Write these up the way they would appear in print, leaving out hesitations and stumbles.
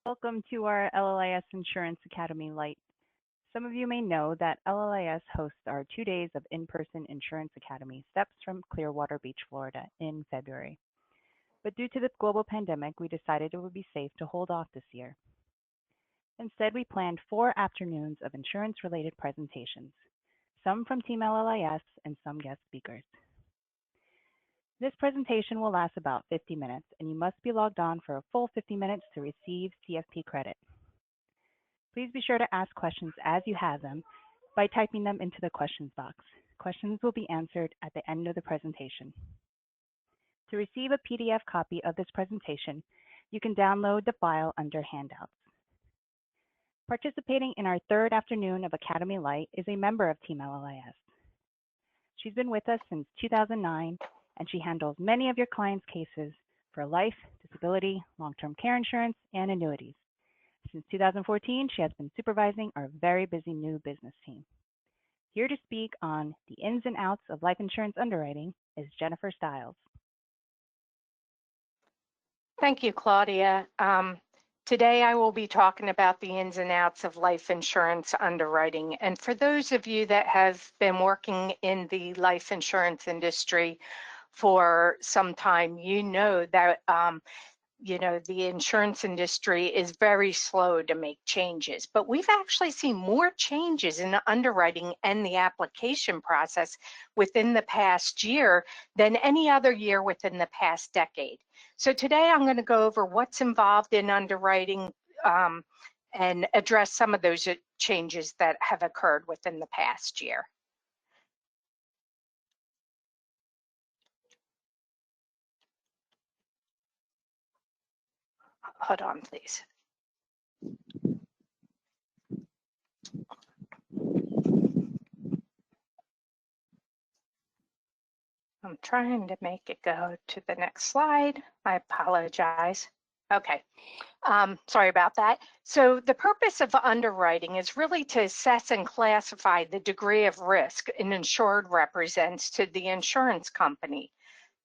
Welcome to our LLIS Insurance Academy Lite. Some of you may know that LLIS hosts our 2 days of in-person Insurance Academy steps from Clearwater Beach, Florida in February. But due to the global pandemic, we decided it would be safe to hold off this year. Instead, we planned 4 afternoons of insurance-related presentations, some from Team LLIS and some guest speakers. This presentation will last about 50 minutes, and you must be logged on for a full 50 minutes to receive CFP credit. Please be sure to ask questions as you have them by typing them into the questions box. Questions will be answered at the end of the presentation. To receive a PDF copy of this presentation, you can download the file under Handouts. Participating in our 3rd afternoon of Academy Lite is a member of Team LLIS. She's been with us since 2009, and she handles many of your clients' cases for life, disability, long-term care insurance, and annuities. Since 2014, she has been supervising our very busy new business team. Here to speak on the ins and outs of life insurance underwriting is Jennifer Stiles. Thank you, Claudia. Today I will be talking about the ins and outs of life insurance underwriting. And for those of you that have been working in the life insurance industry for some time, you know that the insurance industry is very slow to make changes, but we've actually seen more changes in the underwriting and the application process within the past year than any other year within the past decade. So today I'm going to go over what's involved in underwriting and address some of those changes that have occurred within the past year. Hold on, please. I'm trying to make it go to the next slide. I apologize. Okay, sorry about that. So the purpose of underwriting is really to assess and classify the degree of risk an insured represents to the insurance company.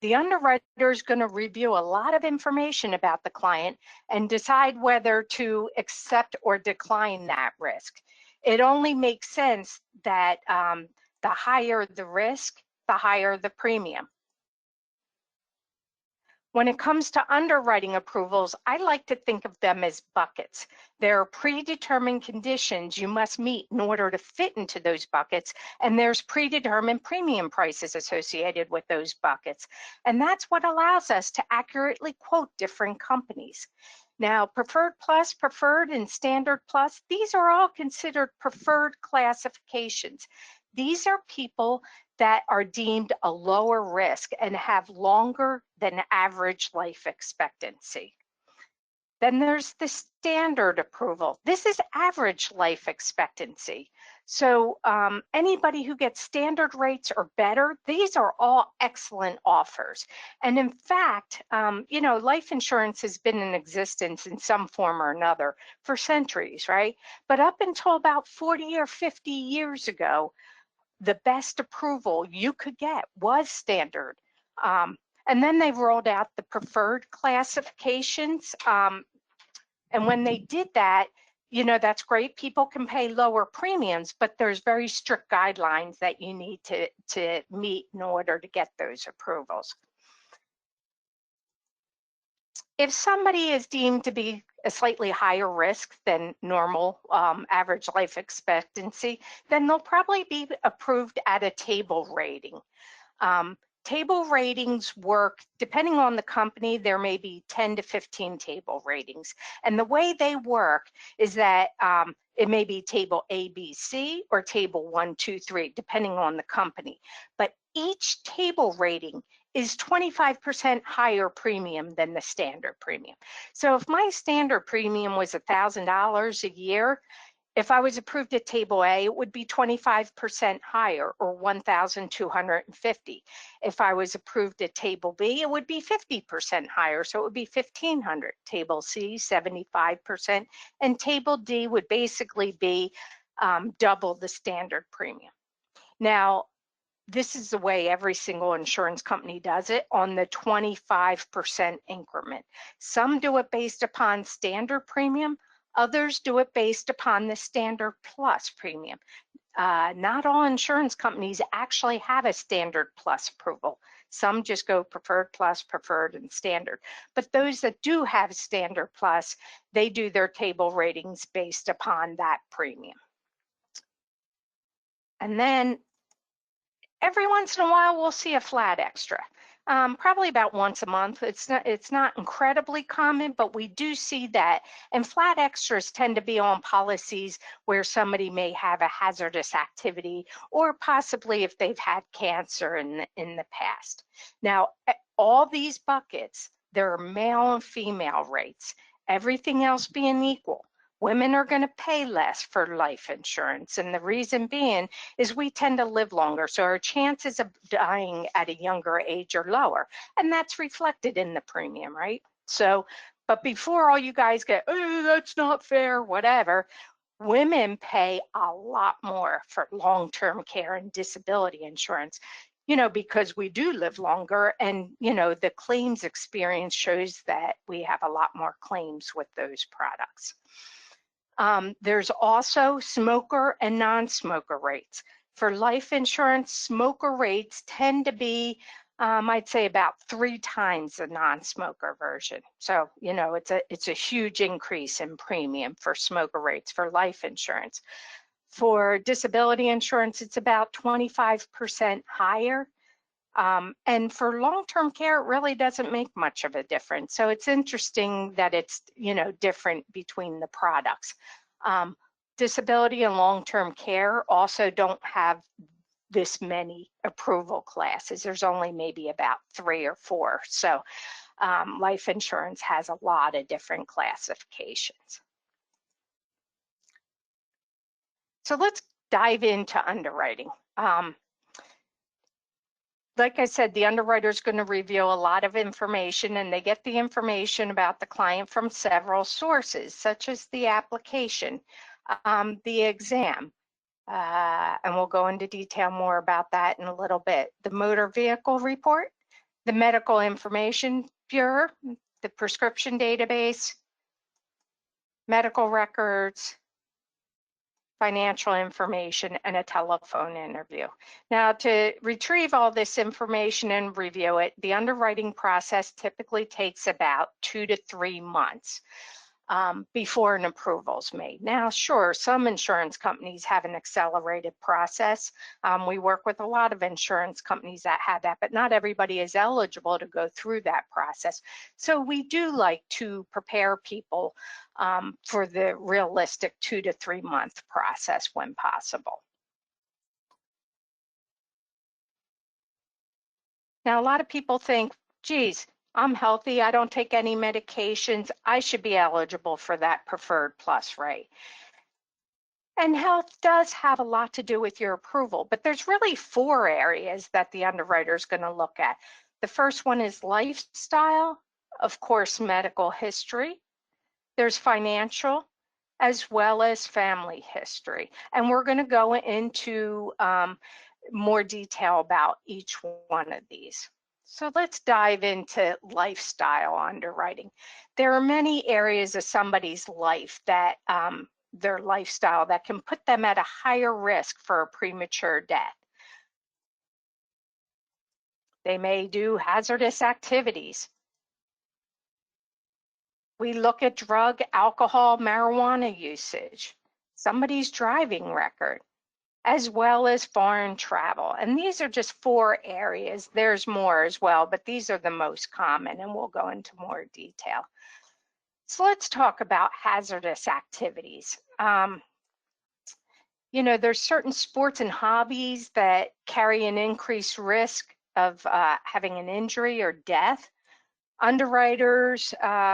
The underwriter is going to review a lot of information about the client and decide whether to accept or decline that risk. It only makes sense that the higher the risk, the higher the premium. When it comes to underwriting approvals, I like to think of them as buckets. There are predetermined conditions you must meet in order to fit into those buckets, and there's predetermined premium prices associated with those buckets. And that's what allows us to accurately quote different companies. Now, Preferred Plus, Preferred, and Standard Plus, these are all considered preferred classifications. These are people that are deemed a lower risk and have longer than average life expectancy. Then there's the standard approval. This is average life expectancy. So anybody who gets standard rates or better, these are all excellent offers. And in fact, life insurance has been in existence in some form or another for centuries, right? But up until about 40 or 50 years ago, the best approval you could get was standard. And then they rolled out the preferred classifications. And when they did that, that's great. People can pay lower premiums, but there's very strict guidelines that you need to meet in order to get those approvals. If somebody is deemed to be a slightly higher risk than normal average life expectancy, then they'll probably be approved at a table rating. Table ratings work, depending on the company, there may be 10 to 15 table ratings. And the way they work is that it may be table A, B, C, or table 1, 2, 3, depending on the company. But each table rating is 25% higher premium than the standard premium. So if my standard premium was $1,000 a year, if I was approved at table A, it would be 25% higher, or $1,250. If I was approved at table B, it would be 50% higher, so it would be $1,500. Table C, 75%, and table D would basically be double the standard premium. Now, this is the way every single insurance company does it on the 25% increment. Some do it based upon standard premium, others do it based upon the standard plus premium. Not all insurance companies actually have a standard plus approval. Some just go preferred plus, preferred, and standard. But those that do have standard plus, they do their table ratings based upon that premium. And then every once in a while, we'll see a flat extra. Probably about once a month. It's not incredibly common, but we do see that. And flat extras tend to be on policies where somebody may have a hazardous activity, or possibly if they've had cancer in the past. Now, all these buckets, there are male and female rates. Everything else being equal, women are going to pay less for life insurance. And the reason being is we tend to live longer, so our chances of dying at a younger age are lower, and that's reflected in the premium, right? So, but before all you guys get, oh, that's not fair, whatever, women pay a lot more for long-term care and disability insurance, because we do live longer, and the claims experience shows that we have a lot more claims with those products. There's also smoker and non-smoker rates. For life insurance, smoker rates tend to be, I'd say, about 3 times the non-smoker version. So, it's a huge increase in premium for smoker rates for life insurance. For disability insurance, it's about 25% higher. And for long-term care, it really doesn't make much of a difference. So it's interesting that it's, different between the products. Disability and long-term care also don't have this many approval classes. There's only maybe about 3 or 4. So life insurance has a lot of different classifications. So let's dive into underwriting. Like I said, the underwriter is going to reveal a lot of information, and they get the information about the client from several sources, such as the application, the exam, and we'll go into detail more about that in a little bit. The motor vehicle report, the medical information bureau, the prescription database, medical records, financial information, and a telephone interview. Now, to retrieve all this information and review it, the underwriting process typically takes about 2 to 3 months before an approval is made. Now, sure, some insurance companies have an accelerated process. We work with a lot of insurance companies that have that, but not everybody is eligible to go through that process. So we do like to prepare people for the realistic 2 to 3 month process when possible. Now, a lot of people think, geez, I'm healthy, I don't take any medications, I should be eligible for that preferred plus rate. And health does have a lot to do with your approval, but there's really 4 areas that the underwriter is going to look at. The first one is lifestyle, of course, medical history. There's financial, as well as family history. And we're going to go into more detail about each one of these. So let's dive into lifestyle underwriting. There are many areas of somebody's life that their lifestyle that can put them at a higher risk for a premature death. They may do hazardous activities. We look at drug, alcohol, marijuana usage, somebody's driving record, as well as foreign travel. And these are just 4 areas. There's more as well, but these are the most common, and we'll go into more detail. So let's talk about hazardous activities. There's certain sports and hobbies that carry an increased risk of having an injury or death. Underwriters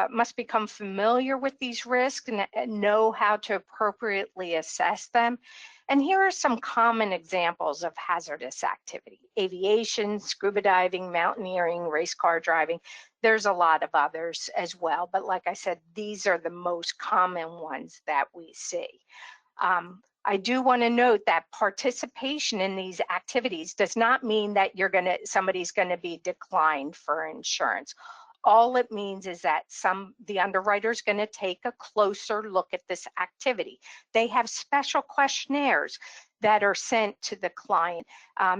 must become familiar with these risks and know how to appropriately assess them. And here are some common examples of hazardous activity: aviation, scuba diving, mountaineering, race car driving. There's a lot of others as well, but like I said, these are the most common ones that we see. I do want to note that participation in these activities does not mean that somebody's going to be declined for insurance. All it means is that the underwriter's going to take a closer look at this activity. They have special questionnaires that are sent to the client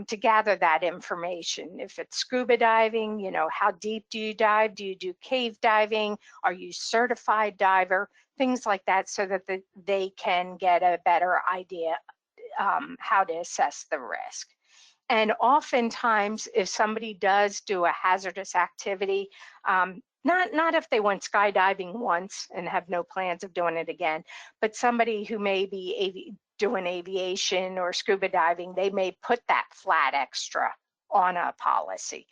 to gather that information. If it's scuba diving, how deep do you dive? Do you do cave diving? Are you a certified diver? Things like that, so that they can get a better idea how to assess the risk. And oftentimes, if somebody does do a hazardous activity, not if they went skydiving once and have no plans of doing it again, but somebody who may be doing aviation or scuba diving, they may put that flat extra on a policy.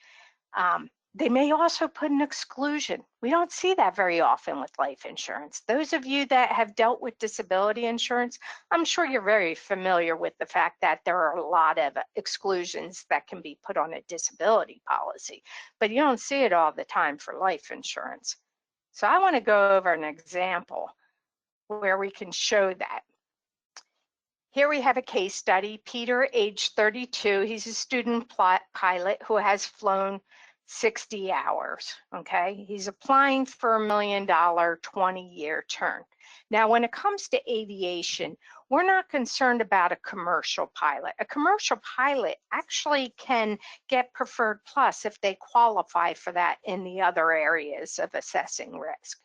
They may also put an exclusion. We don't see that very often with life insurance. Those of you that have dealt with disability insurance, I'm sure you're very familiar with the fact that there are a lot of exclusions that can be put on a disability policy, but you don't see it all the time for life insurance. So I want to go over an example where we can show that. Here we have a case study. Peter, age 32, he's a student pilot who has flown 60 hours, okay? He's applying for $1 million 20-year term. Now, when it comes to aviation, we're not concerned about a commercial pilot. A commercial pilot actually can get Preferred Plus if they qualify for that in the other areas of assessing risk.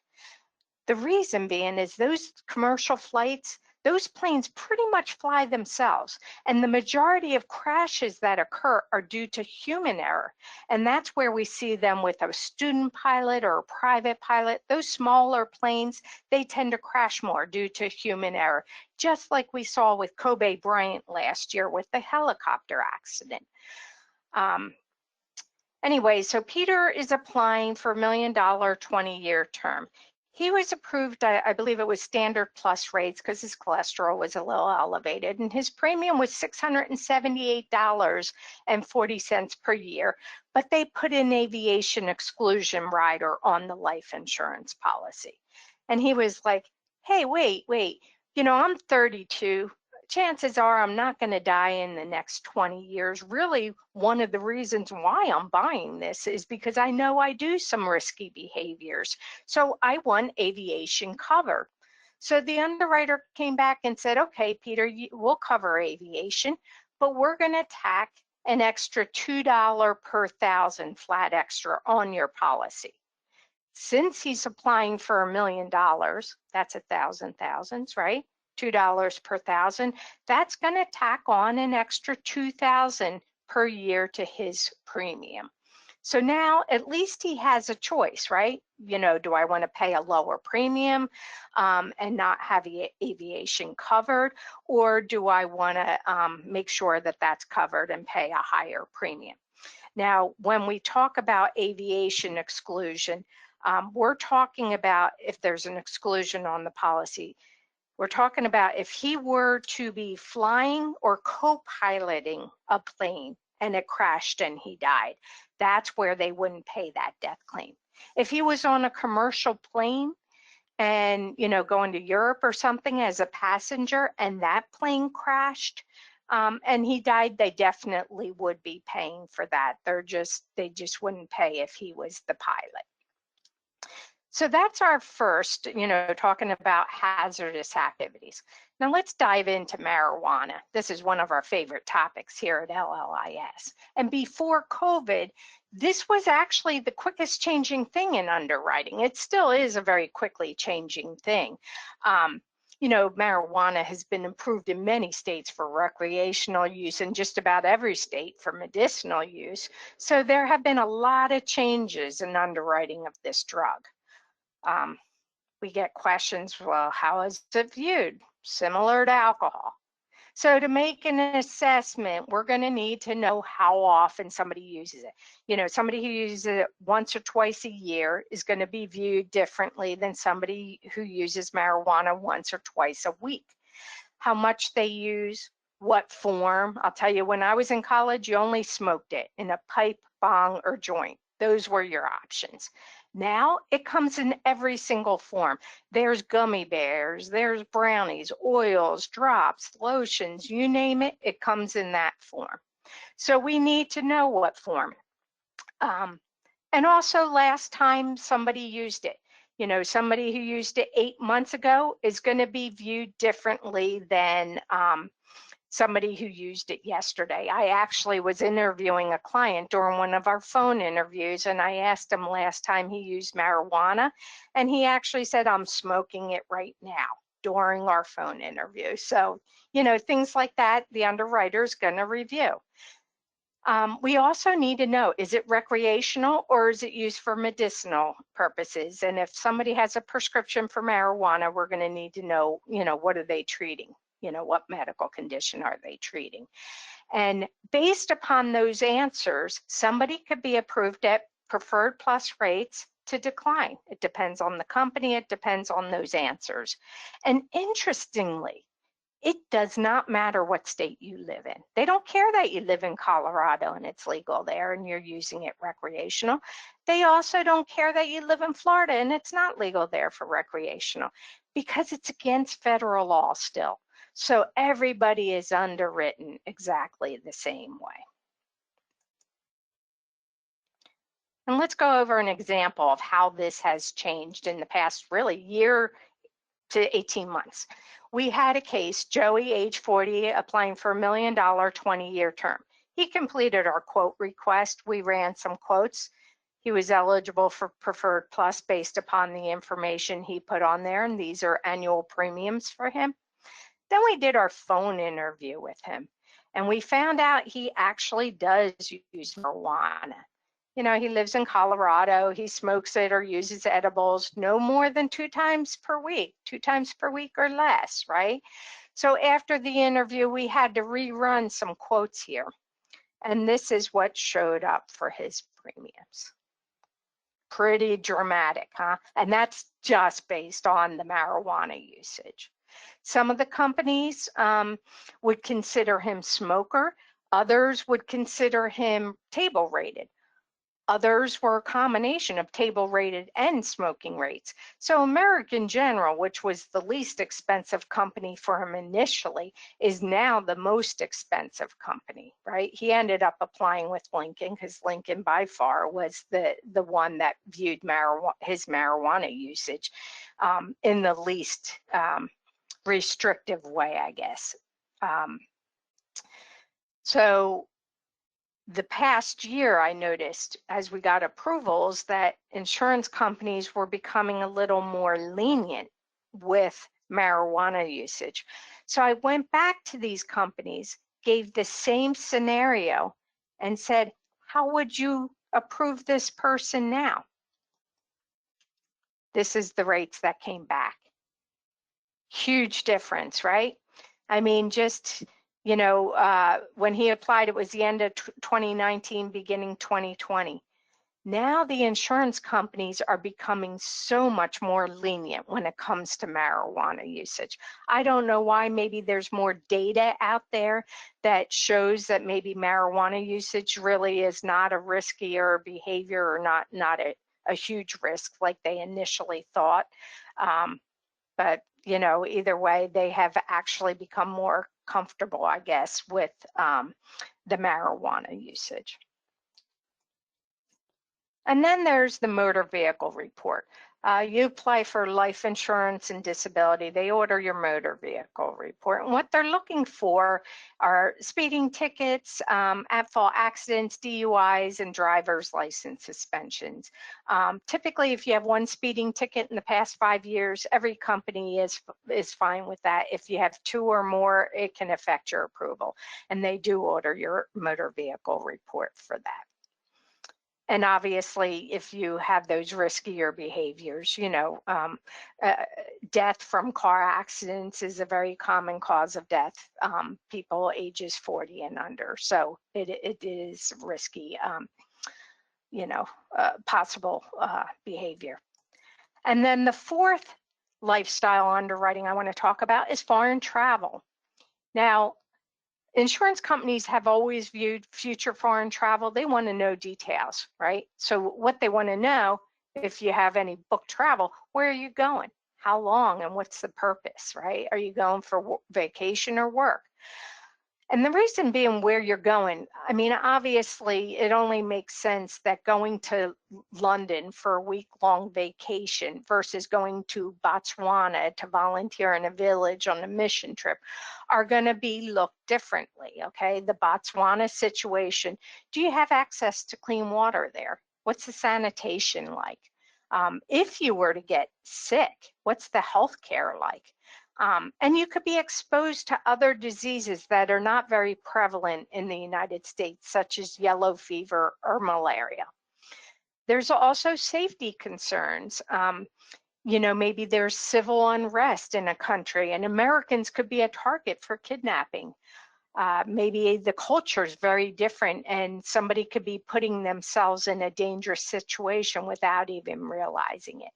The reason being is those commercial flights, those planes pretty much fly themselves, and the majority of crashes that occur are due to human error. And that's where we see them with a student pilot or a private pilot. Those smaller planes, they tend to crash more due to human error, just like we saw with Kobe Bryant last year with the helicopter accident. Anyway, so Peter is applying for $1 million 20-year term. He was approved, I believe it was standard plus rates because his cholesterol was a little elevated, and his premium was $678.40 per year, but they put an aviation exclusion rider on the life insurance policy. And he was like, hey, wait, I'm 32. Chances are I'm not going to die in the next 20 years. Really, one of the reasons why I'm buying this is because I know I do some risky behaviors. So I want aviation cover. So the underwriter came back and said, okay, Peter, we'll cover aviation, but we're going to tack an extra $2 per thousand flat extra on your policy. Since he's applying for $1 million, that's 1,000 thousands, right? $2 per thousand, that's going to tack on an extra $2,000 per year to his premium. So now at least he has a choice, right? Do I want to pay a lower premium and not have aviation covered, or do I want to make sure that that's covered and pay a higher premium? Now, when we talk about aviation exclusion, we're talking about if there's an exclusion on the policy. We're talking about if he were to be flying or co-piloting a plane and it crashed and he died, that's where they wouldn't pay that death claim. If he was on a commercial plane and, going to Europe or something as a passenger and that plane crashed and he died, they definitely would be paying for that. They just wouldn't pay if he was the pilot. So that's our first, talking about hazardous activities. Now let's dive into marijuana. This is one of our favorite topics here at LLIS. And before COVID, this was actually the quickest changing thing in underwriting. It still is a very quickly changing thing. Marijuana has been approved in many states for recreational use, in just about every state for medicinal use. So there have been a lot of changes in underwriting of this drug. We get questions, well, how is it viewed? Similar to alcohol. So to make an assessment, we're going to need to know how often somebody uses it. Somebody who uses it once or twice a year is going to be viewed differently than somebody who uses marijuana once or twice a week. How much they use, what form. I'll tell you, when I was in college, you only smoked it in a pipe, bong, or joint. Those were your options. Now it comes in every single form. There's gummy bears, there's brownies, oils, drops, lotions, you name it, it comes in that form. So we need to know what form. And also last time somebody used it. You know, somebody who used it 8 months ago is going to be viewed differently than somebody who used it yesterday. I actually was interviewing a client during one of our phone interviews, and I asked him last time he used marijuana, and he actually said, I'm smoking it right now during our phone interview. So, you know, things like that, the underwriter is going to review. We also need to know, is it recreational or is it used for medicinal purposes? And if somebody has a prescription for marijuana, we're going to need to know, you know, what are they treating? You know, what medical condition are they treating? And based upon those answers, somebody could be approved at preferred plus rates to decline. It depends on the company, it depends on those answers. And interestingly, it does not matter what state you live in. They don't care that you live in Colorado and it's legal there and you're using it recreational. They also don't care that you live in Florida and it's not legal there for recreational, because it's against federal law still. So everybody is underwritten exactly the same way. And let's go over an example of how this has changed in the past really year to 18 months. We had a case, Joey, age 40, applying for $1 million 20-year term. He completed our quote request. We ran some quotes. He was eligible for Preferred Plus based upon the information he put on there, and these are annual premiums for him. Then we did our phone interview with him, and we found out he actually does use marijuana. You know, he lives in Colorado, he smokes it or uses edibles no more than 2 times per week or less, right? So after the interview, we had to rerun some quotes here. And this is what showed up for his premiums. Pretty dramatic, huh? And that's just based on the marijuana usage. Some of the companies would consider him smoker. Others would consider him table rated. Others were a combination of table rated and smoking rates. So American General, which was the least expensive company for him initially, is now the most expensive company, right? He ended up applying with Lincoln because Lincoln by far was the one that viewed his marijuana usage in the least restrictive way, I guess. So the past year, I noticed as we got approvals that insurance companies were becoming a little more lenient with marijuana usage. So I went back to these companies, gave the same scenario, and said, how would you approve this person now? This is the rates that came back. Huge difference, right? I mean, just, you know, when he applied, it was the end of 2019, beginning 2020. Now the insurance companies are becoming so much more lenient when it comes to marijuana usage. I don't know why. Maybe there's more data out there that shows that maybe marijuana usage really is not a riskier behavior or not a huge risk like they initially thought. But, you know, either way, they have actually become more comfortable, I guess, with the marijuana usage. And then there's the motor vehicle report. You apply for life insurance and disability, they order your motor vehicle report. And what they're looking for are speeding tickets, at-fault accidents, DUIs, and driver's license suspensions. Typically, if you have 1 speeding ticket in the past 5 years, every company is fine with that. If you have 2 or more, it can affect your approval. And they do order your motor vehicle report for that. And obviously, if you have those riskier behaviors, you know, death from car accidents is a very common cause of death, people ages 40 and under. So it is risky, you know, possible behavior. And then the fourth lifestyle underwriting I want to talk about is foreign travel. Now, insurance companies have always viewed future foreign travel. They want to know details, right? So what they want to know if you have any booked travel, where are you going? How long and what's the purpose, right? Are you going for vacation or work? And the reason being where you're going, I mean, obviously, it only makes sense that going to London for a week-long vacation versus going to Botswana to volunteer in a village on a mission trip are going to be looked differently, okay? The Botswana situation, do you have access to clean water there? What's the sanitation like? If you were to get sick, what's the health care like? And you could be exposed to other diseases that are not very prevalent in the United States, such as yellow fever or malaria. There's also safety concerns. Maybe there's civil unrest in a country and Americans could be a target for kidnapping. Maybe the culture is very different and somebody could be putting themselves in a dangerous situation without even realizing it.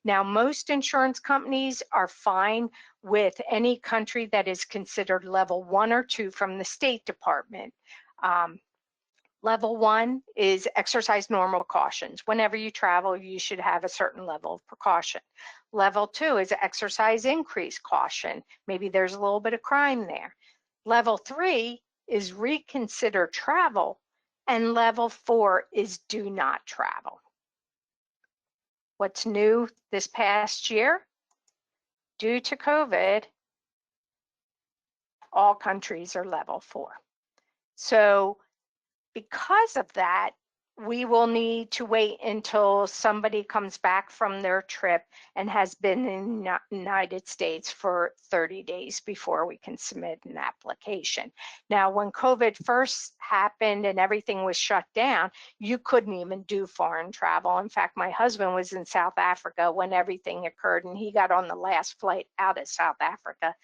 Now, most insurance companies are fine with any country that is considered level 1 or 2 from the State Department. Level 1 is exercise normal precautions. Whenever you travel, you should have a certain level of precaution. Level 2 is exercise increased caution. Maybe there's a little bit of crime there. Level 3 is reconsider travel, and level 4 is do not travel. What's new this past year? Due to COVID, all countries are level 4. So because of that, we will need to wait until somebody comes back from their trip and has been in the United States for 30 days before we can submit an application. Now, when COVID first happened and everything was shut down, you couldn't even do foreign travel. In fact, my husband was in South Africa when everything occurred, and he got on the last flight out of South Africa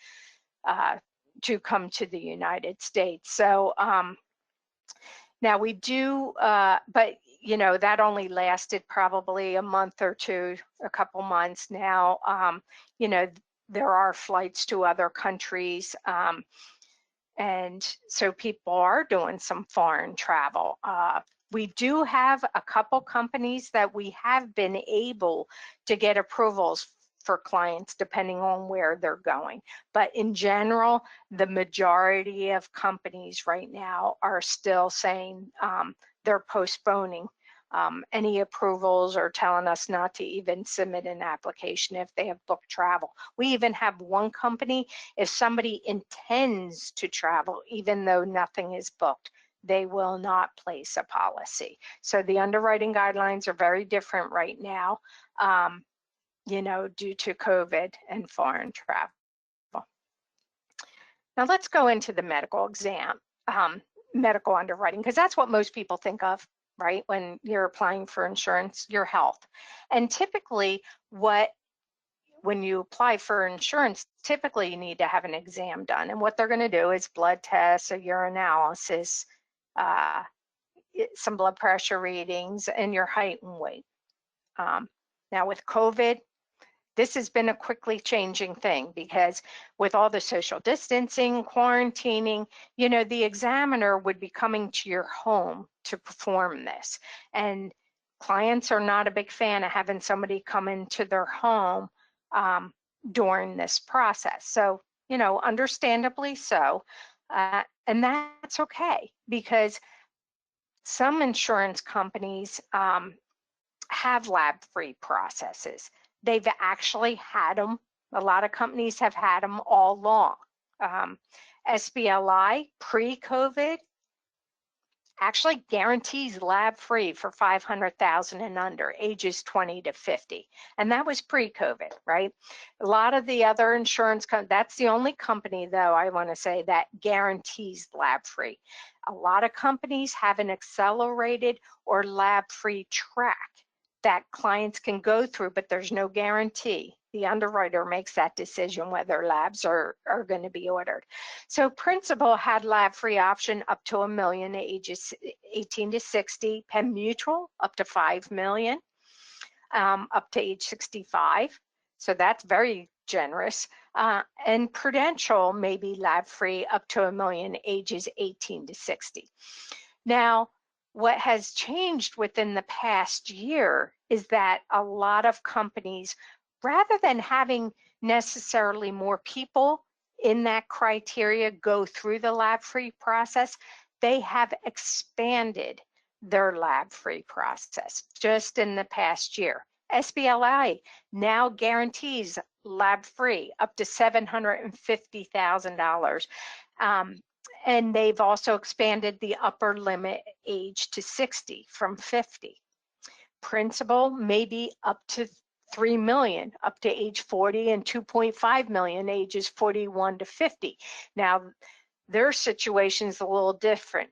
to come to the United States. So, now we do, but that only lasted probably a month or two, a couple months. Now, there are flights to other countries, and so people are doing some foreign travel. We do have a couple companies that we have been able to get approvals for clients depending on where they're going. But in general, the majority of companies right now are still saying they're postponing any approvals or telling us not to even submit an application if they have booked travel. We even have one company, if somebody intends to travel, even though nothing is booked, they will not place a policy. So the underwriting guidelines are very different right now. Due to COVID and foreign travel. Now let's go into the medical exam, medical underwriting, because that's what most people think of, right? When you're applying for insurance, your health. And typically when you apply for insurance, typically you need to have an exam done. And what they're going to do is blood tests, a urinalysis, some blood pressure readings, and your height and weight. Now with COVID, this has been a quickly changing thing because with all the social distancing, quarantining, the examiner would be coming to your home to perform this. And clients are not a big fan of having somebody come into their home during this process. So, understandably so. And that's okay because some insurance companies have lab-free processes. They've actually had them. A lot of companies have had them all along. SBLI, pre-COVID, actually guarantees lab-free for 500,000 and under, ages 20 to 50. And that was pre-COVID, right? A lot of the other insurance companies, that's the only company, though, I want to say, that guarantees lab-free. A lot of companies have an accelerated or lab-free track that clients can go through, but there's no guarantee. The underwriter makes that decision whether labs are going to be ordered. So Principal had lab-free option up to $1 million, ages 18 to 60, Penn Mutual up to $5 million, up to age 65. So that's very generous. And Prudential may be lab-free up to $1 million, ages 18 to 60. Now, what has changed within the past year is that a lot of companies, rather than having necessarily more people in that criteria go through the lab-free process, they have expanded their lab-free process just in the past year. SBLI now guarantees lab-free up to $750,000. And they've also expanded the upper limit age to 60 from 50. Principal maybe up to 3 million up to age 40, and 2.5 million ages 41 to 50. Now, their situation is a little different.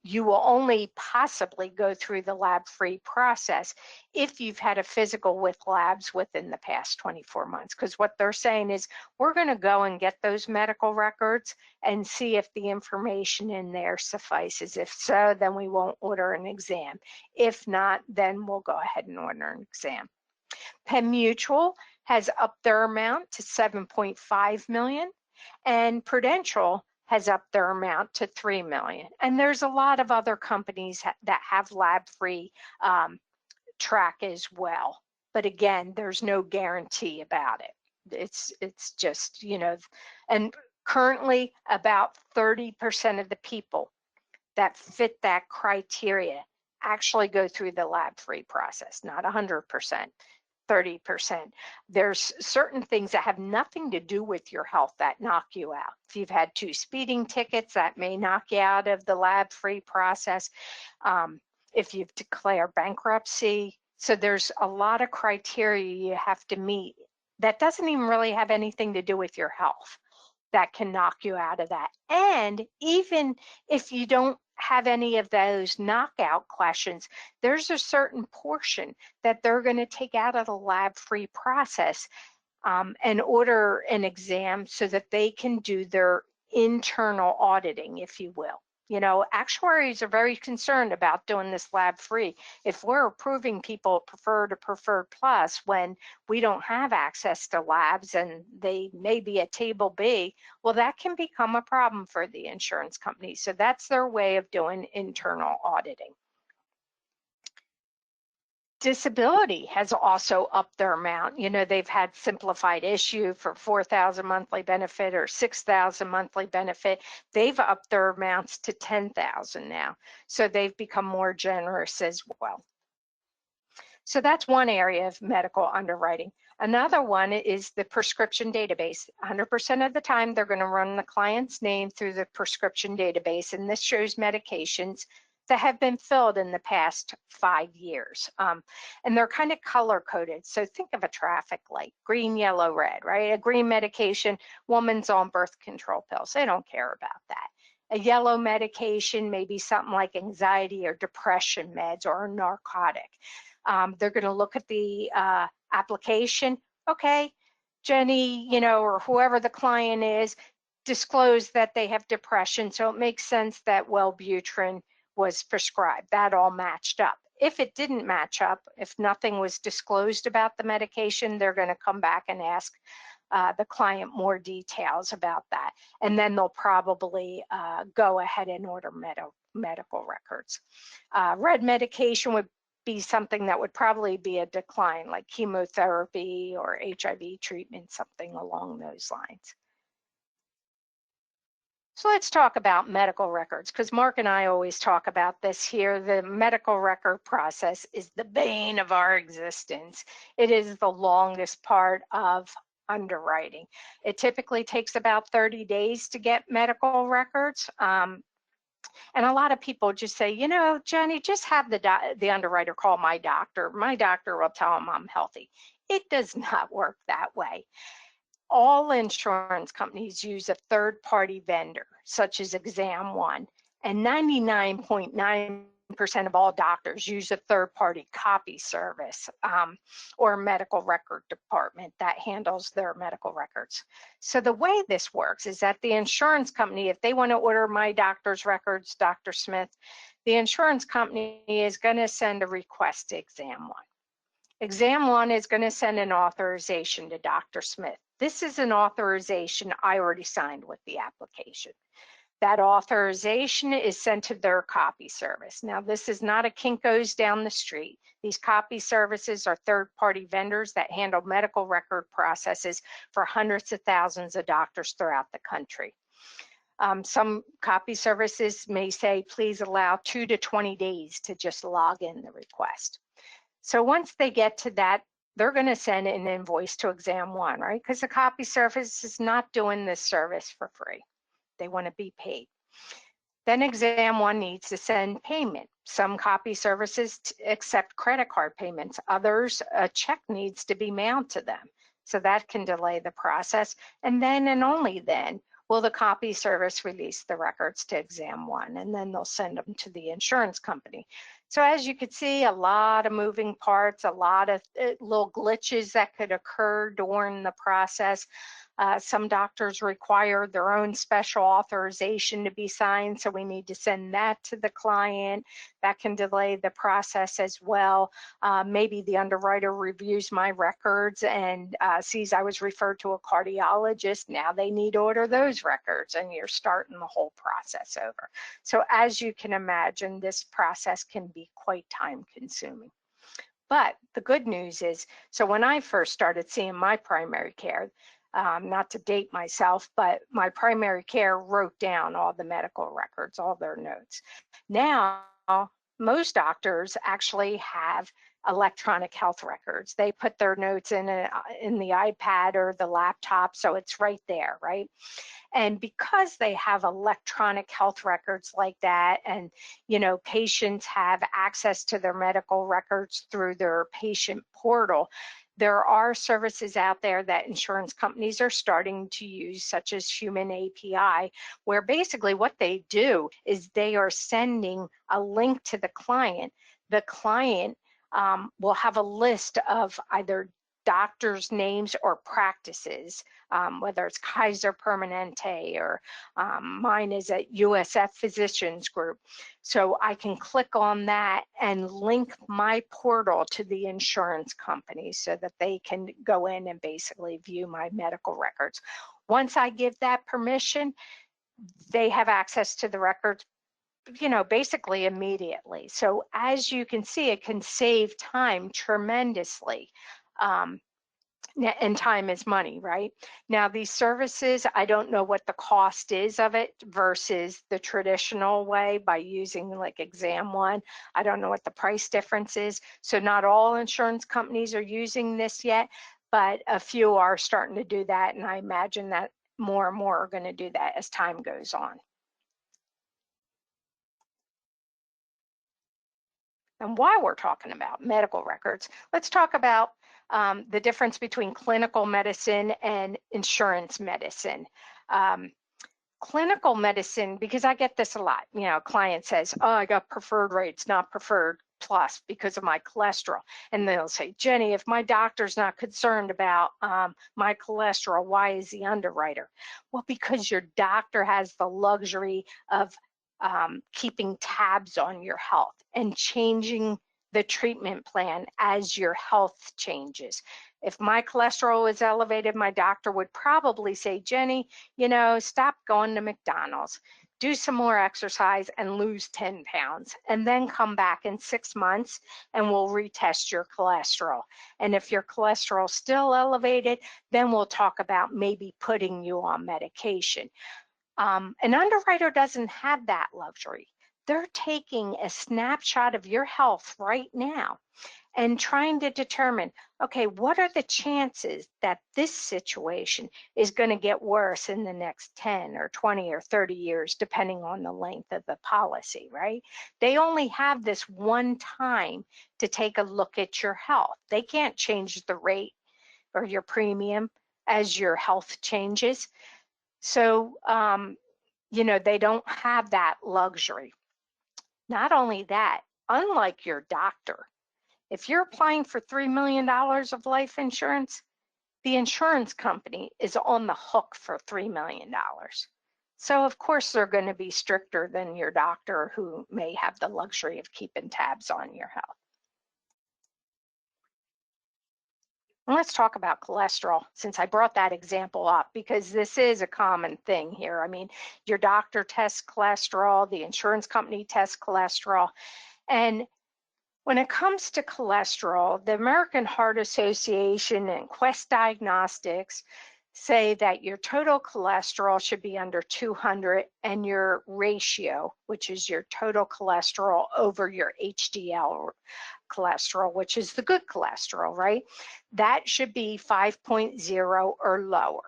You will only possibly go through the lab-free process if you've had a physical with labs within the past 24 months. Because what they're saying is, we're going to go and get those medical records and see if the information in there suffices. If so, then we won't order an exam. If not, then we'll go ahead and order an exam. Penn Mutual has upped their amount to 7.5 million, and Prudential has upped their amount to 3 million. And there's a lot of other companies that have lab-free track as well. But again, there's no guarantee about it. It's just, you know, and currently about 30% of the people that fit that criteria actually go through the lab-free process, not 100%. 30%. There's certain things that have nothing to do with your health that knock you out. If you've had 2 speeding tickets, that may knock you out of the lab-free process. If you've declared bankruptcy. So there's a lot of criteria you have to meet that doesn't even really have anything to do with your health that can knock you out of that. And even if you don't have any of those knockout questions, there's a certain portion that they're going to take out of the lab-free process and order an exam so that they can do their internal auditing, if you will. You know, actuaries are very concerned about doing this lab-free. If we're approving people preferred or preferred plus when we don't have access to labs and they may be a table B, well, that can become a problem for the insurance company. So that's their way of doing internal auditing. Disability has also upped their amount. You know, they've had simplified issue for 4,000 monthly benefit or 6,000 monthly benefit. They've upped their amounts to 10,000 now. So they've become more generous as well. So that's one area of medical underwriting. Another one is the prescription database. 100% of the time, they're going to run the client's name through the prescription database, and this shows medications that have been filled in the past 5 years. And they're kind of color coded. So think of a traffic light, green, yellow, red, right? A green medication, woman's on birth control pills. They don't care about that. A yellow medication, maybe something like anxiety or depression meds or a narcotic. They're going to look at the application. Okay, Jenny, you know, or whoever the client is, disclose that they have depression. So it makes sense that Wellbutrin was prescribed. That all matched up. If it didn't match up, if nothing was disclosed about the medication, they're going to come back and ask the client more details about that. And then they'll probably go ahead and order medical records. Red medication would be something that would probably be a decline, like chemotherapy or HIV treatment, something along those lines. So let's talk about medical records, because Mark and I always talk about this here. The medical record process is the bane of our existence. It is the longest part of underwriting. It typically takes about 30 days to get medical records. And a lot of people just say, you know, Jenny, just have the underwriter call my doctor. My doctor will tell him I'm healthy. It does not work that way. All insurance companies use a third-party vendor, such as Exam One, and 99.9% of all doctors use a third-party copy service or a medical record department that handles their medical records. So the way this works is that the insurance company, if they want to order my doctor's records, Dr. Smith, the insurance company is going to send a request to Exam One. Exam One is going to send an authorization to Dr. Smith. This is an authorization I already signed with the application. That authorization is sent to their copy service. Now, this is not a Kinko's down the street. These copy services are third-party vendors that handle medical record processes for hundreds of thousands of doctors throughout the country. Some copy services may say, please allow 2 to 20 days to just log in the request. So once they get to that, they're going to send an invoice to Exam One, right? Because the copy service is not doing this service for free. They want to be paid. Then Exam One needs to send payment. Some copy services accept credit card payments. Others, a check needs to be mailed to them. So that can delay the process. And then and only then will the copy service release the records to Exam One, and then they'll send them to the insurance company. So as you could see, a lot of moving parts, a lot of little glitches that could occur during the process. Some doctors require their own special authorization to be signed, so we need to send that to the client. That can delay the process as well. Maybe the underwriter reviews my records and sees I was referred to a cardiologist. Now they need to order those records, and you're starting the whole process over. So as you can imagine, this process can be quite time consuming. But the good news is, so when I first started seeing my primary care, not to date myself, but my primary care wrote down all the medical records, all their notes. Now, most doctors actually have electronic health records. They put their notes in the iPad or the laptop, so it's right there, right? And because they have electronic health records like that, and patients have access to their medical records through their patient portal, there are services out there that insurance companies are starting to use, such as Human API, where basically what they do is they are sending a link to the client. The client will have a list of either doctors' names or practices, whether it's Kaiser Permanente or mine is at USF Physicians Group. So I can click on that and link my portal to the insurance company so that they can go in and basically view my medical records. Once I give that permission, they have access to the records, basically immediately. So as you can see, it can save time tremendously. And time is money, right? Now, these services, I don't know what the cost is of it versus the traditional way by using like Exam One. I don't know what the price difference is. So not all insurance companies are using this yet, but a few are starting to do that. And I imagine that more and more are going to do that as time goes on. And while we're talking about medical records, let's talk about the difference between clinical medicine and insurance medicine. Clinical medicine, because I get this a lot, a client says, oh, I got preferred rates, not preferred plus because of my cholesterol. And they'll say, Jenny, if my doctor's not concerned about my cholesterol, why is he underwriter? Well, because your doctor has the luxury of keeping tabs on your health and changing the treatment plan as your health changes. If my cholesterol is elevated, my doctor would probably say, Jenny, stop going to McDonald's, do some more exercise and lose 10 pounds, and then come back in 6 months and we'll retest your cholesterol. And if your cholesterol is still elevated, then we'll talk about maybe putting you on medication. An underwriter doesn't have that luxury. They're taking a snapshot of your health right now and trying to determine, okay, what are the chances that this situation is going to get worse in the next 10 or 20 or 30 years, depending on the length of the policy, right? They only have this one time to take a look at your health. They can't change the rate or your premium as your health changes. So, they don't have that luxury. Not only that, unlike your doctor, if you're applying for $3 million of life insurance, the insurance company is on the hook for $3 million. So of course they're going to be stricter than your doctor who may have the luxury of keeping tabs on your health. And let's talk about cholesterol, since I brought that example up, because this is a common thing here. I mean, your doctor tests cholesterol, the insurance company tests cholesterol. And when it comes to cholesterol, the American Heart Association and Quest Diagnostics say that your total cholesterol should be under 200, and your ratio, which is your total cholesterol over your HDL cholesterol, which is the good cholesterol, right? That should be 5.0 or lower.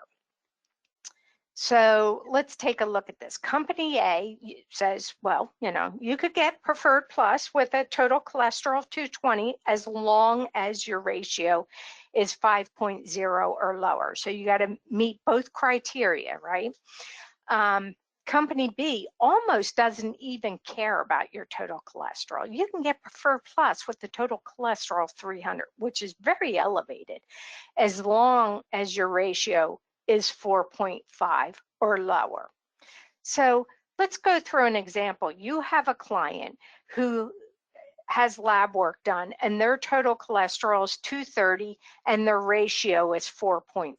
So let's take a look at this. Company A says, well, you could get Preferred Plus with a total cholesterol of 220 as long as your ratio is 5.0 or lower. So you got to meet both criteria, right? Company B almost doesn't even care about your total cholesterol. You can get Preferred Plus with the total cholesterol of 300, which is very elevated, as long as your ratio is 4.5 or lower. So let's go through an example. You have a client who has lab work done and their total cholesterol is 230 and their ratio is 4.7.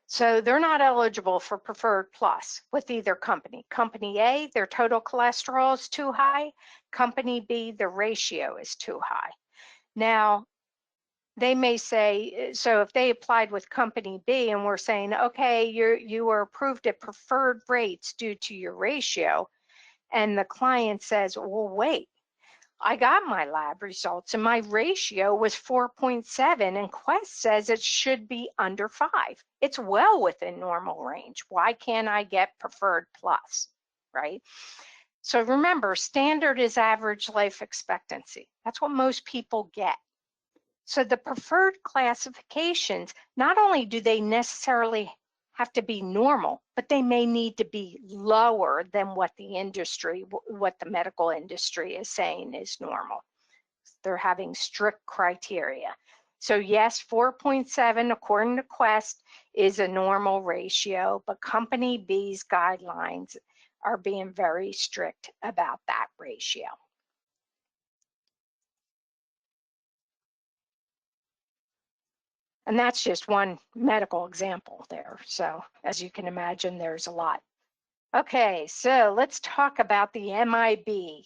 So they're not eligible for Preferred Plus with either company. Company A, their total cholesterol is too high. Company B, the ratio is too high. Now, they may say, so if they applied with Company B and we're saying, okay, you were approved at preferred rates due to your ratio, and the client says, well, wait, I got my lab results and my ratio was 4.7 and Quest says it should be under 5. It's well within normal range. Why can't I get Preferred Plus, right? So remember, standard is average life expectancy. That's what most people get. So the preferred classifications, not only do they necessarily have to be normal, but they may need to be lower than what the medical industry is saying is normal. They're having strict criteria. So yes, 4.7 according to Quest is a normal ratio, but Company B's guidelines are being very strict about that ratio. And that's just one medical example there. So as you can imagine, there's a lot. Okay, so let's talk about the MIB.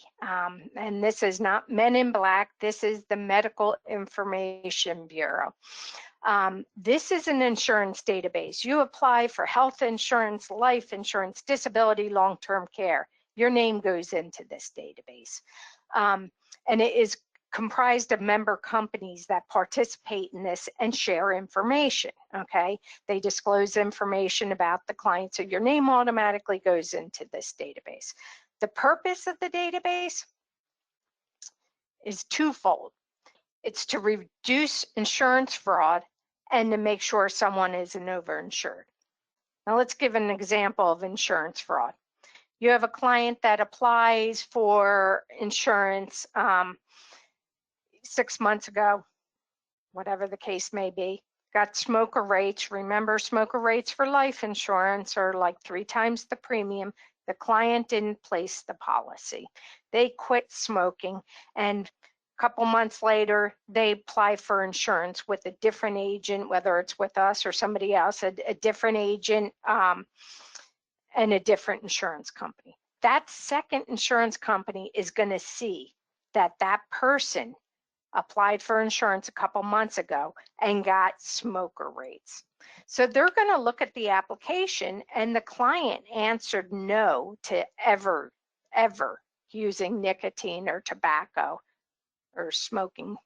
And this is not Men in Black, this is the Medical Information Bureau. This is an insurance database. You apply for health insurance, life insurance, disability, long-term care. Your name goes into this database. And it is comprised of member companies that participate in this and share information, okay? They disclose information about the client, so your name automatically goes into this database. The purpose of the database is twofold. It's to reduce insurance fraud and to make sure someone isn't overinsured. Now let's give an example of insurance fraud. You have a client that applies for insurance 6 months ago, whatever the case may be, got smoker rates. Remember, smoker rates for life insurance are like 3 times the premium. The client didn't place the policy. They quit smoking, and a couple months later, they apply for insurance with a different agent, whether it's with us or somebody else, a different agent and a different insurance company. That second insurance company is going to see that that person applied for insurance a couple months ago and got smoker rates. So they're going to look at the application, and the client answered no to ever using nicotine or tobacco or smoking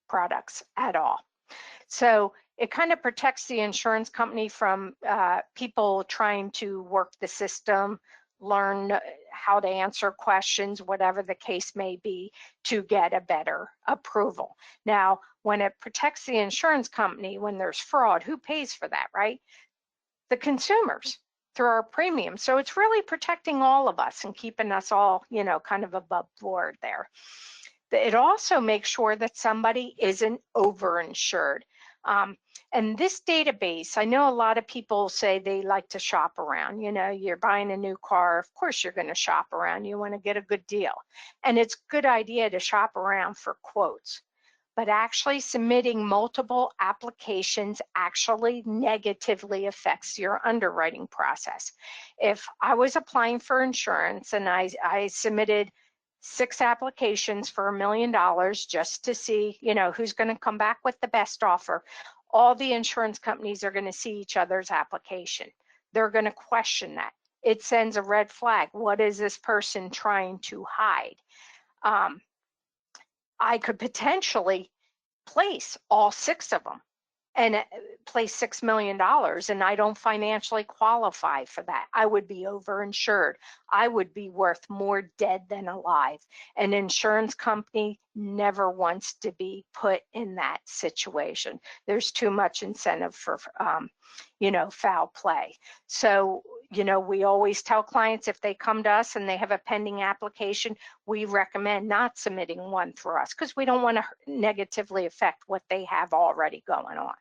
products at all. So it kind of protects the insurance company from people trying to work the system, learn how to answer questions, whatever the case may be, to get a better approval. Now, when it protects the insurance company, when there's fraud, who pays for that, right? The consumers through our premium. So it's really protecting all of us and keeping us all, kind of above board there. It also makes sure that somebody isn't overinsured. And this database, I know a lot of people say they like to shop around. You're buying a new car, of course you're going to shop around. You want to get a good deal. And it's a good idea to shop around for quotes. but actually submitting multiple applications actually negatively affects your underwriting process. If I was applying for insurance and I submitted 6 applications for $1 million just to see, who's going to come back with the best offer, all the insurance companies are going to see each other's application. They're going to question that. It sends a red flag. What is this person trying to hide? I could potentially place all 6 of them and place $6 million, and I don't financially qualify for that. I would be overinsured. I would be worth more dead than alive. An insurance company never wants to be put in that situation. There's too much incentive for, foul play. So, we always tell clients if they come to us and they have a pending application, we recommend not submitting one through us because we don't want to negatively affect what they have already going on.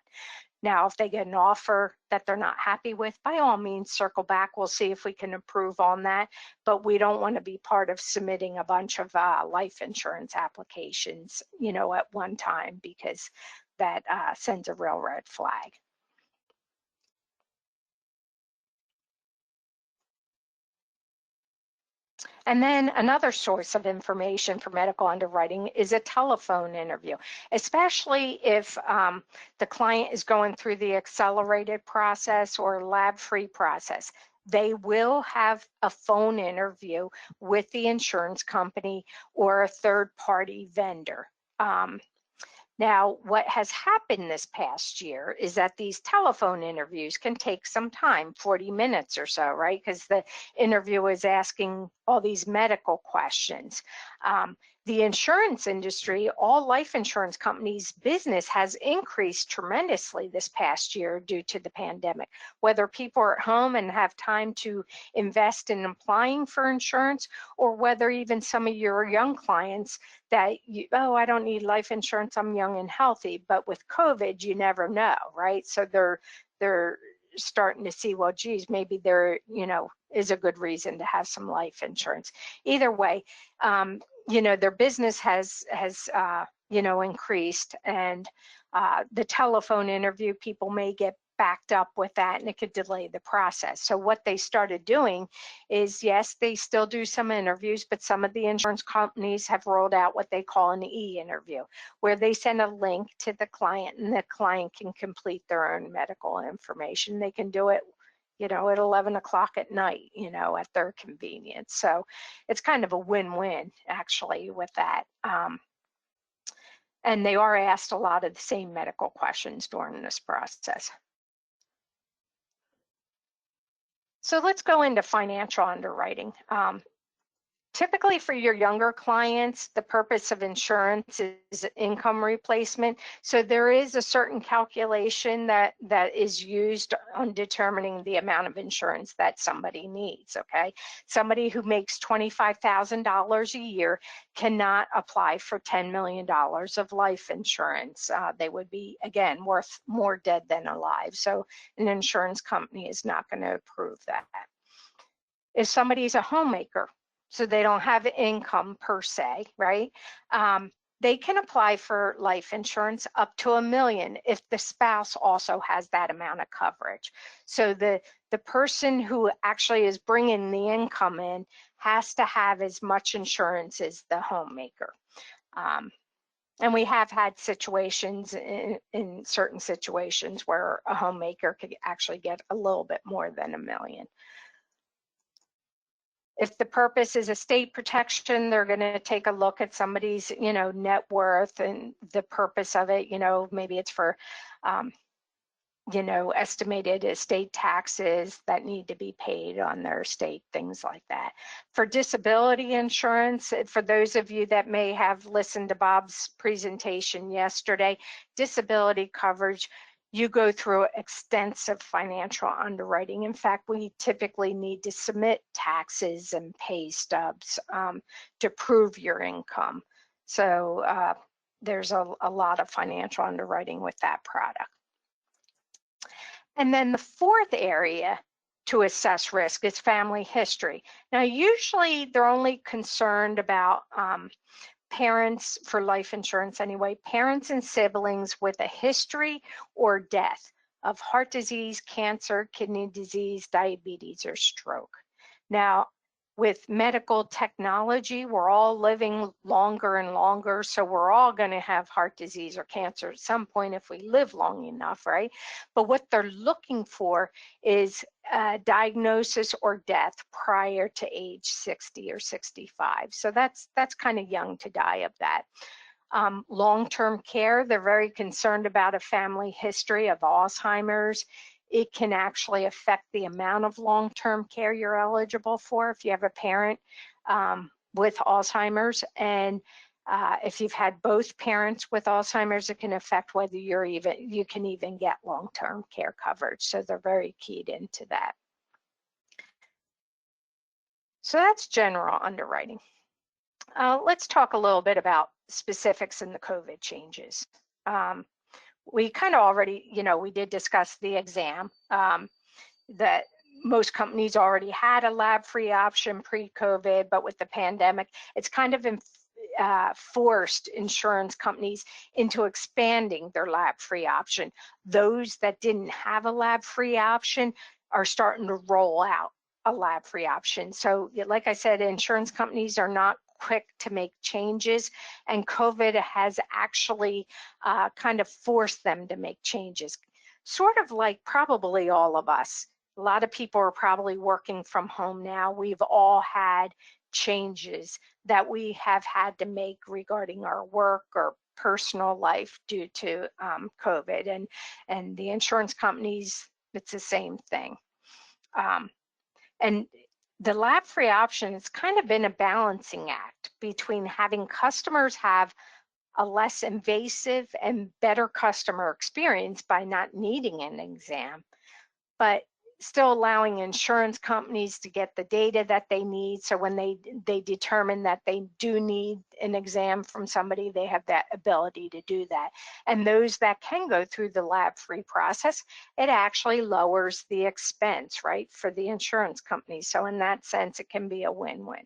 Now, if they get an offer that they're not happy with, by all means, circle back. We'll see if we can improve on that. But we don't want to be part of submitting a bunch of life insurance applications, at one time, because that sends a real red flag. And then another source of information for medical underwriting is a telephone interview, especially if the client is going through the accelerated process or lab-free process. They will have a phone interview with the insurance company or a third-party vendor. Now, what has happened this past year is that these telephone interviews can take some time, 40 minutes or so, right? Because the interviewer is asking all these medical questions. The insurance industry, all life insurance companies' business has increased tremendously this past year due to the pandemic. Whether people are at home and have time to invest in applying for insurance, or whether even some of your young clients that, I don't need life insurance, I'm young and healthy. But with COVID, you never know, right? So they're starting to see, well, geez, maybe there, is a good reason to have some life insurance. Either way, their business has increased, and the telephone interview, people may get backed up with that, and it could delay the process. So what they started doing is, yes, they still do some interviews, but some of the insurance companies have rolled out what they call an e-interview, where they send a link to the client, and the client can complete their own medical information. They can do it at 11 o'clock at night, at their convenience. So it's kind of a win-win, actually, with that. And they are asked a lot of the same medical questions during this process. So let's go into financial underwriting. Typically for your younger clients, the purpose of insurance is income replacement. So there is a certain calculation that is used on determining the amount of insurance that somebody needs, okay? Somebody who makes $25,000 a year cannot apply for $10 million of life insurance. They would be, again, worth more dead than alive. So an insurance company is not going to approve that. If somebody's a homemaker, so they don't have income per se, right? They can apply for life insurance up to $1 million if the spouse also has that amount of coverage. So the person who actually is bringing the income in has to have as much insurance as the homemaker. And we have had situations in certain situations where a homemaker could actually get a little bit more than $1 million. If the purpose is estate protection, they're going to take a look at somebody's, net worth and the purpose of it. Maybe it's for, estimated estate taxes that need to be paid on their estate, things like that. For disability insurance, for those of you that may have listened to Bob's presentation yesterday, disability coverage, you go through extensive financial underwriting. In fact, we typically need to submit taxes and pay stubs to prove your income. So there's a lot of financial underwriting with that product. And then the fourth area to assess risk is family history. Now, usually they're only concerned about parents, for life insurance anyway, parents and siblings with a history or death of heart disease, cancer, kidney disease, diabetes, or stroke. Now, with medical technology, we're all living longer and longer, so we're all going to have heart disease or cancer at some point if we live long enough, right? But what they're looking for is diagnosis or death prior to age 60 or 65. So that's kind of young to die of that. Long-term care, they're very concerned about a family history of Alzheimer's. It can actually affect the amount of long-term care you're eligible for if you have a parent with Alzheimer's. And if you've had both parents with Alzheimer's, it can affect whether you can even get long-term care coverage. So they're very keyed into that. So that's general underwriting. Let's talk a little bit about specifics in the COVID changes. We kind of already, we did discuss the exam, that most companies already had a lab-free option pre-COVID, but with the pandemic, it's kind of forced insurance companies into expanding their lab-free option. Those that didn't have a lab-free option are starting to roll out a lab-free option. So like I said, insurance companies are not quick to make changes, and COVID has actually kind of forced them to make changes, sort of like probably all of us. A lot of people are probably working from home now. We've all had changes that we have had to make regarding our work or personal life due to COVID, and the insurance companies, it's the same thing. And the lab-free option has kind of been a balancing act between having customers have a less invasive and better customer experience by not needing an exam, but still allowing insurance companies to get the data that they need. So when they determine that they do need an exam from somebody, they have that ability to do that. And those that can go through the lab-free process, it actually lowers the expense, right, for the insurance company. So in that sense, it can be a win-win.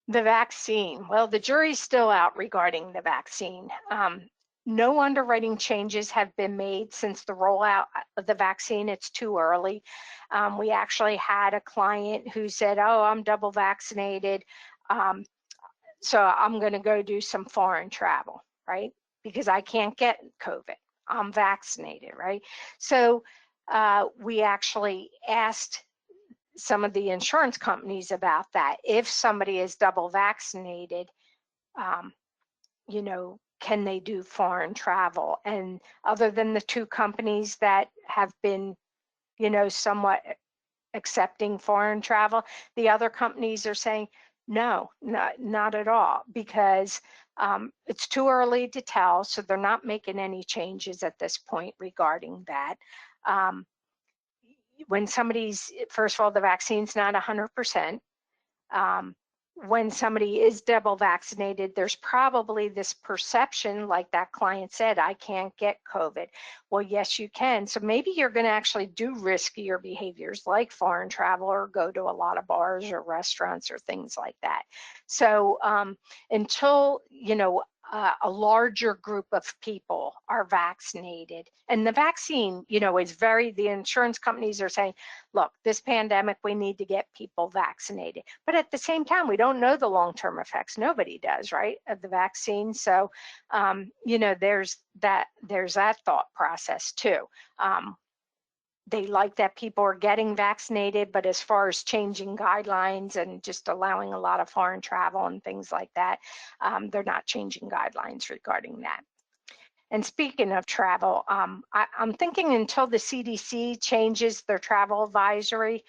The vaccine, well, the jury's still out regarding the vaccine. No underwriting changes have been made since the rollout of the vaccine. It's too early. We actually had a client who said, oh, I'm double vaccinated, so I'm going to go do some foreign travel, right? Because I can't get COVID. I'm vaccinated, right? So we actually asked some of the insurance companies about that. If somebody is double vaccinated, can they do foreign travel? And other than the two companies that have been, somewhat accepting foreign travel, the other companies are saying, no, not at all, because it's too early to tell. So they're not making any changes at this point regarding that. When somebody's, first of all, the vaccine's not 100%. When somebody is double vaccinated, there's probably this perception, like that client said, I can't get COVID. Well, yes, you can. So maybe you're going to actually do riskier behaviors like foreign travel or go to a lot of bars or restaurants or things like that. So until, a larger group of people are vaccinated, and the vaccine, is the insurance companies are saying, look, this pandemic, we need to get people vaccinated. But at the same time, we don't know the long-term effects. Nobody does, right, of the vaccine. So, there's that thought process too. They like that people are getting vaccinated, but as far as changing guidelines and just allowing a lot of foreign travel and things like that, they're not changing guidelines regarding that. And speaking of travel, I'm thinking until the CDC changes their travel advisory,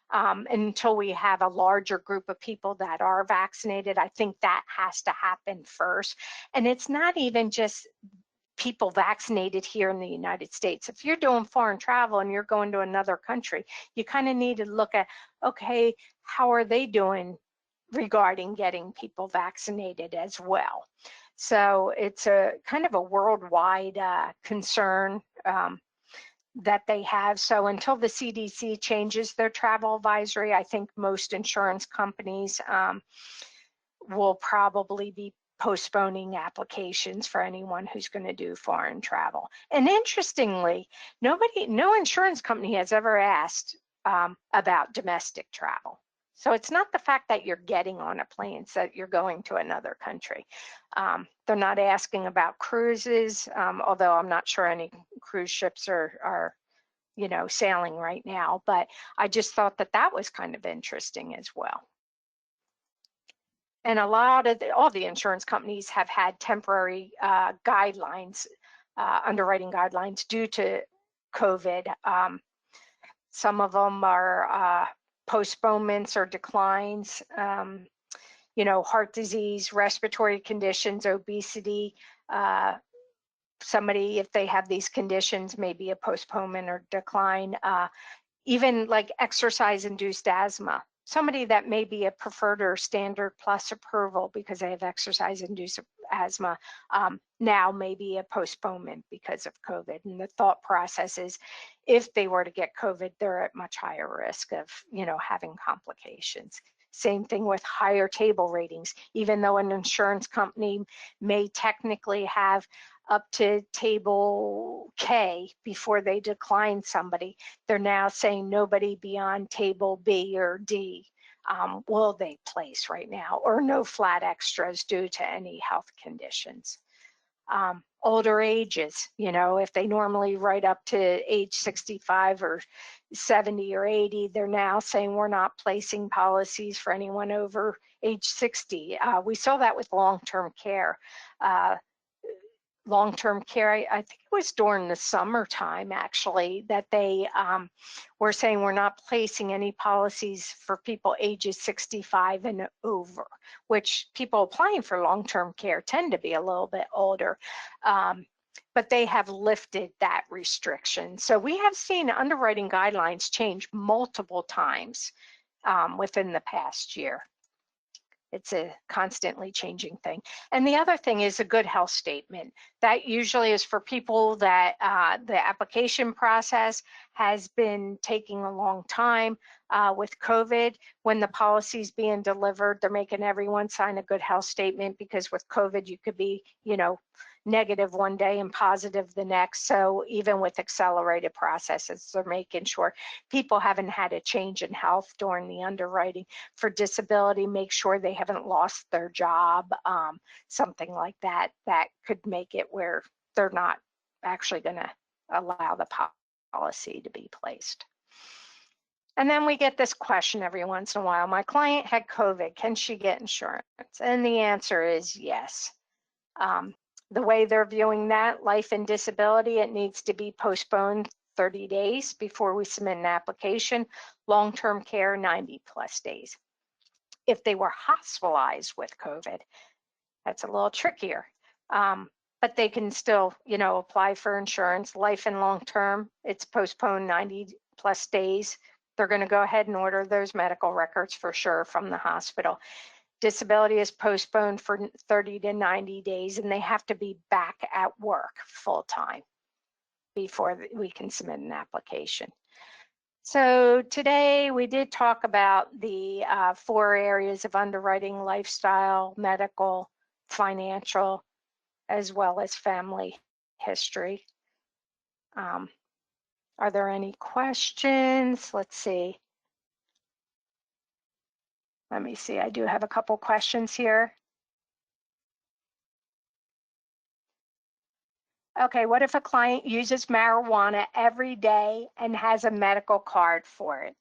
until we have a larger group of people that are vaccinated, I think that has to happen first. And it's not even just people vaccinated here in the United States. If you're doing foreign travel and you're going to another country, you kind of need to look at, okay, how are they doing regarding getting people vaccinated as well? So it's a kind of a worldwide concern that they have. So until the CDC changes their travel advisory, I think most insurance companies will probably be postponing applications for anyone who's going to do foreign travel. And interestingly, no insurance company has ever asked about domestic travel. So it's not the fact that you're getting on a plane, it's that you're going to another country. They're not asking about cruises, although I'm not sure any cruise ships are sailing right now, but I just thought that was kind of interesting as well. And all the insurance companies have had temporary guidelines, underwriting guidelines due to COVID. Some of them are postponements or declines, heart disease, respiratory conditions, obesity. Somebody, if they have these conditions, maybe a postponement or decline. Even like exercise-induced asthma. Somebody that may be a preferred or standard plus approval because they have exercise-induced asthma now may be a postponement because of COVID. And the thought process is if they were to get COVID, they're at much higher risk of, having complications. Same thing with higher table ratings. Even though an insurance company may technically have up to table K before they decline somebody, they're now saying nobody beyond table B or D will they place right now, or no flat extras due to any health conditions. Older ages, if they normally write up to age 65 or 70 or 80, they're now saying we're not placing policies for anyone over age 60. We saw that with long-term care. Long-term care, I think it was during the summertime actually, that they were saying we're not placing any policies for people ages 65 and over, which people applying for long-term care tend to be a little bit older. But they have lifted that restriction. So we have seen underwriting guidelines change multiple times within the past year. It's a constantly changing thing. And the other thing is a good health statement. That usually is for people that the application process has been taking a long time. With COVID, when the policy's being delivered, they're making everyone sign a good health statement because with COVID, you could be, negative one day and positive the next. So even with accelerated processes, they're making sure people haven't had a change in health during the underwriting. For disability, make sure they haven't lost their job, something like that, that could make it where they're not actually going to allow the policy to be placed. And then we get this question every once in a while: my client had COVID, can she get insurance? And the answer is yes. The way they're viewing that, life and disability, it needs to be postponed 30 days before we submit an application. Long-term care, 90 plus days. If they were hospitalized with COVID, that's a little trickier. But they can still, apply for insurance. Life and long-term, it's postponed 90 plus days. They're going to go ahead and order those medical records for sure from the hospital. Disability is postponed for 30 to 90 days, and they have to be back at work full-time before we can submit an application. So today we did talk about the 4 areas of underwriting: lifestyle, medical, financial, as well as family history. Are there any questions? Let's see. Let me see, I do have a couple questions here. Okay, what if a client uses marijuana every day and has a medical card for it?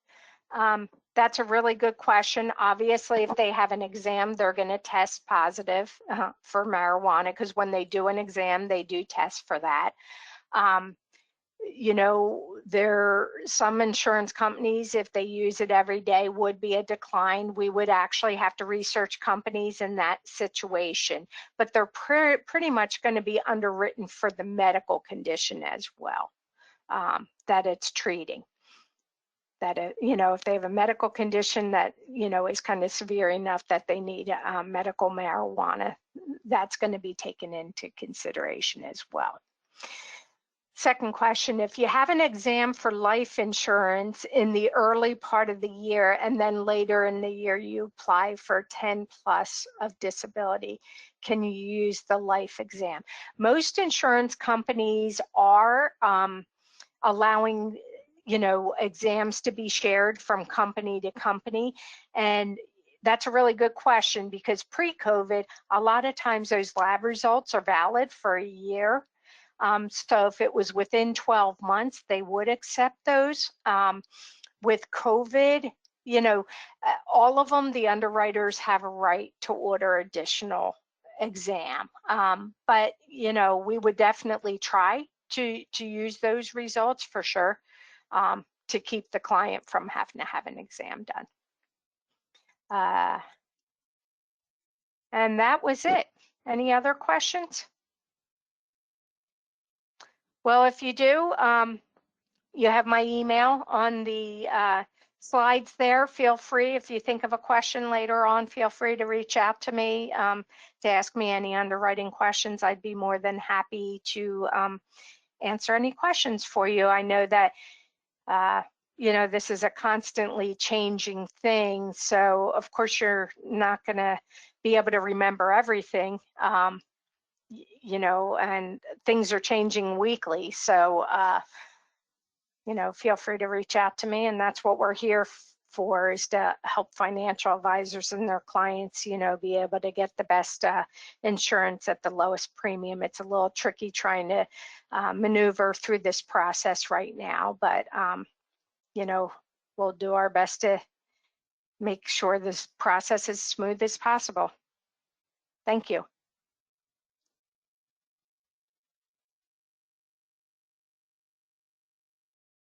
That's a really good question. Obviously, if they have an exam, they're going to test positive for marijuana, because when they do an exam, they do test for that. Some insurance companies, if they use it every day, would be a decline. We would actually have to research companies in that situation, but they're pretty much going to be underwritten for the medical condition as well that it's treating. That if they have a medical condition that is kind of severe enough that they need medical marijuana, that's going to be taken into consideration as well. second question, if you have an exam for life insurance in the early part of the year and then later in the year you apply for 10 plus of disability, can you use the life exam? Most insurance companies are allowing exams to be shared from company to company. And that's a really good question, because pre-COVID, a lot of times those lab results are valid for a year. So if it was within 12 months, they would accept those. With COVID, all of them, the underwriters have a right to order additional exam. But, we would definitely try to use those results for sure, to keep the client from having to have an exam done. And that was it. Any other questions? Well, if you do, you have my email on the slides there. Feel free, if you think of a question later on, feel free to reach out to me to ask me any underwriting questions. I'd be more than happy to answer any questions for you. I know that this is a constantly changing thing, so of course you're not going to be able to remember everything, and things are changing weekly. So feel free to reach out to me, and that's what we're here for, is to help financial advisors and their clients, be able to get the best insurance at the lowest premium. It's a little tricky trying to maneuver through this process right now, but we'll do our best to make sure this process is as smooth as possible. Thank you.